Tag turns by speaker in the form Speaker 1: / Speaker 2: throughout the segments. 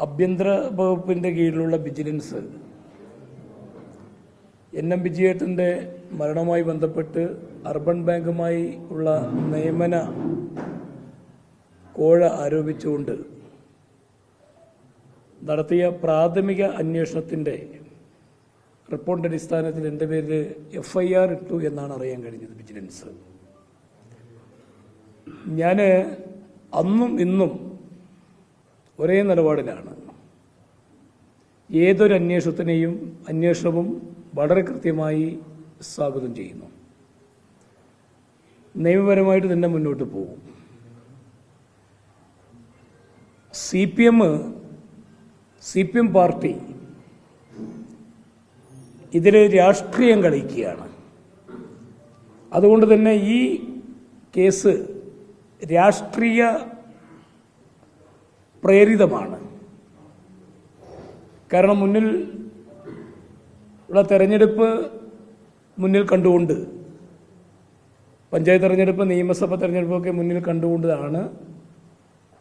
Speaker 1: ആഭ്യന്തര വകുപ്പിൻ്റെ കീഴിലുള്ള വിജിലൻസ് NM വിജയേട്ടൻ്റെ മരണവുമായി ബന്ധപ്പെട്ട് അർബൻ ബാങ്കുമായി ഉള്ള നിയമന കോഴ ആരോപിച്ചുകൊണ്ട് നടത്തിയ പ്രാഥമിക അന്വേഷണത്തിൻ്റെ റിപ്പോർട്ടിൻ്റെ അടിസ്ഥാനത്തിൽ എൻ്റെ പേരിൽ FIR ഇട്ടു എന്നാണ് അറിയാൻ കഴിഞ്ഞത് വിജിലൻസ്. ഞാൻ അന്നും ഇന്നും ഒരേ നിലപാടിലാണ്. ഏതൊരു അന്വേഷണവും വളരെ കൃത്യമായി സ്വാഗതം ചെയ്യുന്നു. നിയമപരമായിട്ട് തന്നെ മുന്നോട്ട് പോകും. CPM പാർട്ടി ഇതിൽ രാഷ്ട്രീയം കളിക്കുകയാണ്. അതുകൊണ്ട് തന്നെ ഈ കേസ് രാഷ്ട്രീയ പ്രേരിതമാണ്. കാരണം മുന്നിൽ ഉള്ള തെരഞ്ഞെടുപ്പ് മുന്നിൽ കണ്ടുകൊണ്ട്, പഞ്ചായത്ത് തെരഞ്ഞെടുപ്പ്, നിയമസഭ തെരഞ്ഞെടുപ്പൊക്കെ മുന്നിൽ കണ്ടുകൊണ്ടാണ്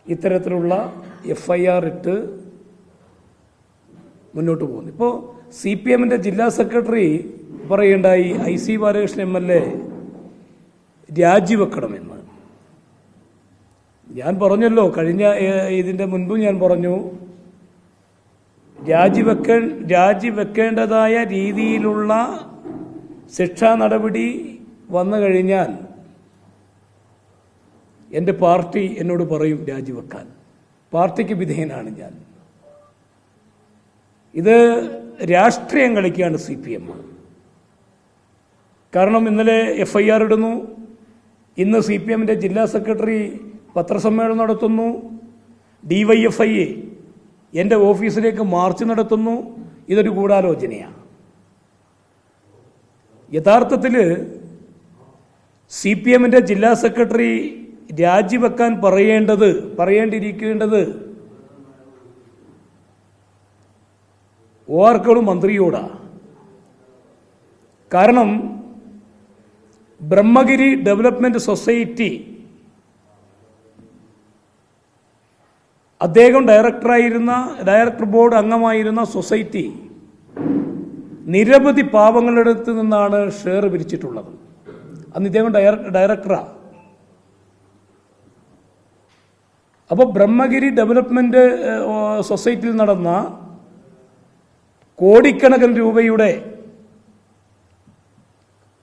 Speaker 1: ഇത്തരത്തിലുള്ള FIR ഇട്ട് മുന്നോട്ട് പോകുന്നത്. ഇപ്പോൾ CPMൻ്റെ ജില്ലാ സെക്രട്ടറി പറയുണ്ടായി IC ബാലകൃഷ്ണൻ MLA രാജിവെക്കണമെന്ന്. ഞാൻ പറഞ്ഞല്ലോ, കഴിഞ്ഞ ഇതിൻ്റെ മുൻപും ഞാൻ പറഞ്ഞു, രാജിവെക്കേണ്ടതായ രീതിയിലുള്ള ശിക്ഷാ നടപടി വന്നു കഴിഞ്ഞാൽ എൻ്റെ പാർട്ടി എന്നോട് പറയും രാജിവെക്കാൻ. പാർട്ടിക്ക് വിധേയനാണ് ഞാൻ. ഇത് രാഷ്ട്രീയം കളിക്കുകയാണ് CPM. കാരണം ഇന്നലെ FIR ഇടുന്നു, ഇന്ന് CPMൻ്റെ ജില്ലാ സെക്രട്ടറി പത്രസമ്മേളനം നടത്തുന്നു, DYFI എൻ്റെ ഓഫീസിലേക്ക് മാർച്ച് നടത്തുന്നു. ഇതൊരു ഗൂഢാലോചനയാണ്. യഥാർത്ഥത്തിൽ CPMൻ്റെ ജില്ലാ സെക്രട്ടറി രാജിവെക്കാൻ പറയേണ്ടിയിരിക്കേണ്ടത് ഓർക്കോട് മന്ത്രിയോടാണ്. കാരണം ബ്രഹ്മഗിരി ഡെവലപ്മെന്റ് സൊസൈറ്റി അദ്ദേഹം ഡയറക്ടർ ബോർഡ് അംഗമായിരുന്ന സൊസൈറ്റി നിരവധി പാവങ്ങളുടെ അടുത്ത് നിന്നാണ് ഷെയർ പിരിച്ചിട്ടുള്ളത്. അന്ന് ഇദ്ദേഹം ഡയറക്ടറാണ്. അപ്പോൾ ബ്രഹ്മഗിരി ഡെവലപ്മെന്റ് സൊസൈറ്റിയിൽ നടന്ന കോടിക്കണക്കിന് രൂപയുടെ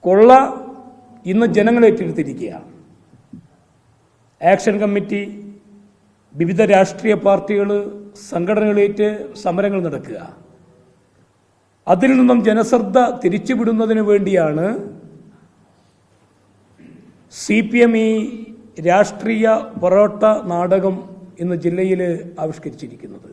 Speaker 1: കൊള്ള ഇന്ന് ജനങ്ങൾ ഏറ്റെടുത്തിരിക്കുകയാണ്. ആക്ഷൻ കമ്മിറ്റി, വിവിധ രാഷ്ട്രീയ പാർട്ടികൾ, സംഘടനകളേറ്റ് സമരങ്ങൾ നടക്കുക. അതിൽ നിന്നും ജനശ്രദ്ധ തിരിച്ചുവിടുന്നതിന് വേണ്ടിയാണ് CPM ഈ രാഷ്ട്രീയ പൊറോട്ട നാടകം ഇന്ന് ജില്ലയിൽ ആവിഷ്കരിച്ചിരിക്കുന്നത്.